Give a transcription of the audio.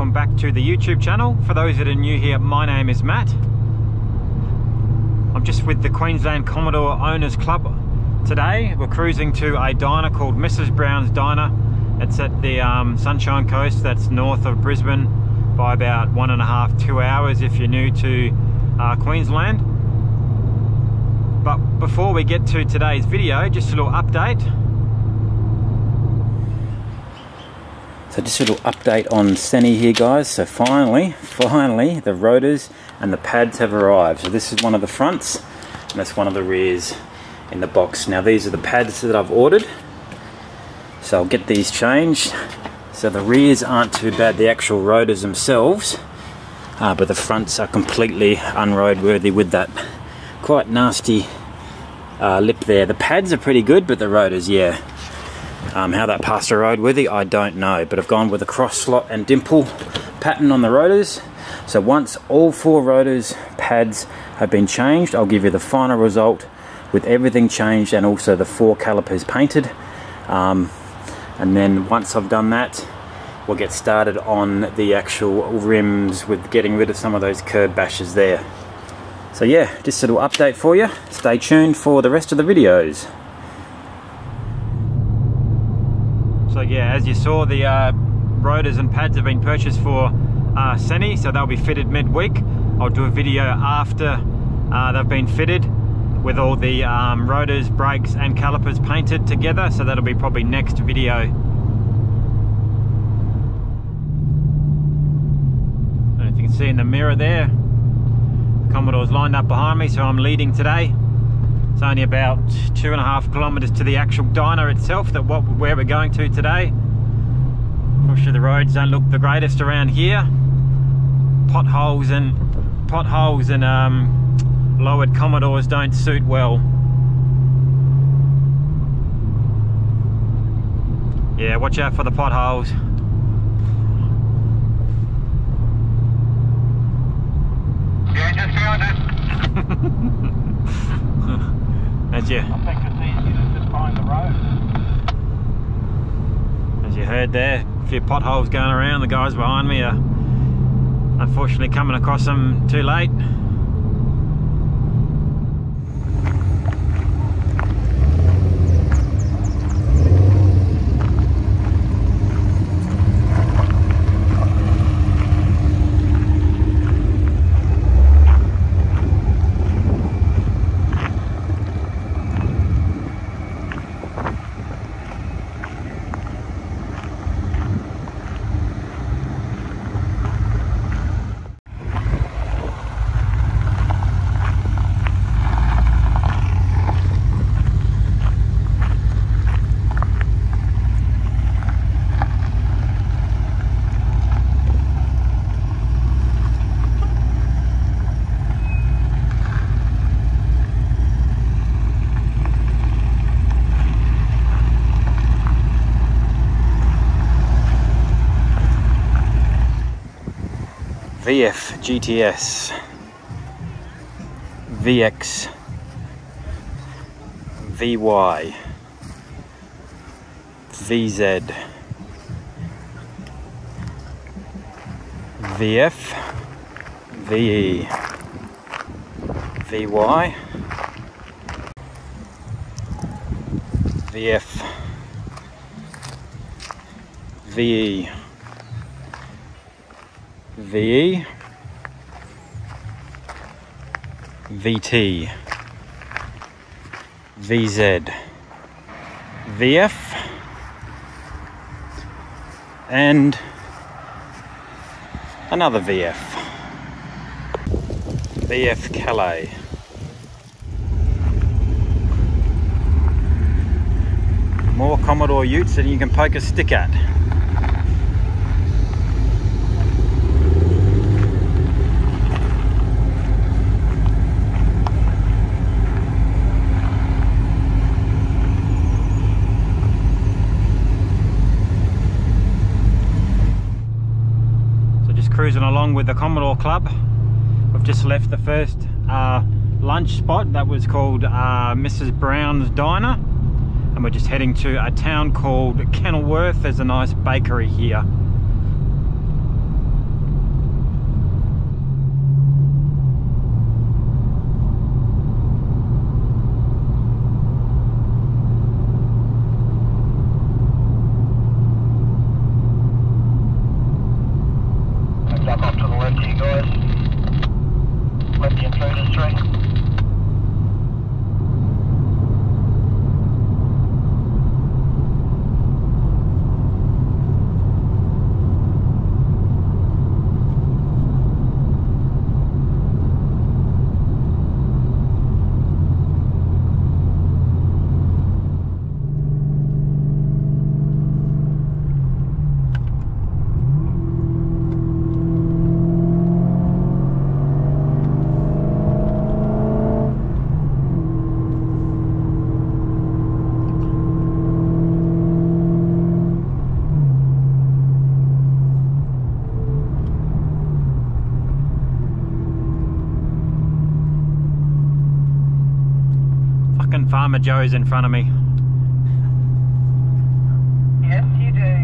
welcome back to the YouTube channel. For those that are new here, my name is Matt. I'm just with the Queensland Commodore Owners Club today. We're cruising to a diner called Mrs. Brown's Diner. It's at the Sunshine Coast, that's north of Brisbane by about 1.5 to 2 hours if you're new to Queensland. But before we get to today's video, just a little update. So just a little update on Senny here, guys. So finally the rotors and the pads have arrived. So this is one of the fronts and that's one of the rears in the box. Now these are the pads that I've ordered, so I'll get these changed. So the rears aren't too bad, the actual rotors themselves, but the fronts are completely unroadworthy with that quite nasty lip there. The pads are pretty good, but the rotors, yeah. How that passed the roadworthy, I don't know, but I've gone with a cross slot and dimple pattern on the rotors. So once all 4 rotors pads have been changed, I'll give you the final result with everything changed and also the 4 calipers painted. And then once I've done that, we'll get started on the actual rims with getting rid of some of those curb bashes there. So yeah, just a little update for you. Stay tuned for the rest of the videos. So yeah, as you saw, the rotors and pads have been purchased for Senny, so they'll be fitted midweek. I'll do a video after they've been fitted with all the rotors, brakes and calipers painted together, so that'll be probably next video. I don't know if you can see in the mirror there, the Commodore's lined up behind me, so I'm leading today. It's only about 2.5 kilometres to the actual diner itself, where we're going to today. Unfortunately the roads don't look the greatest around here. Potholes and lowered Commodores don't suit well. Yeah, watch out for the potholes. Yeah, just found it. As you, I think it's easy to just find the road. As you heard there, a few potholes going around. The guys behind me are unfortunately coming across them too late. VF GTS, VX, VY, VZ, VF, VE, VY, VF, VE, VE, VT, VZ, VF, and another VF, VF Calais. More Commodore utes than you can poke a stick at. Cruising along with the Commodore Club. We've just left the first lunch spot that was called Mrs. Brown's Diner, and we're just heading to a town called Kenilworth. There's a nice bakery here. Farmer Joe's in front of me. Yes, you do.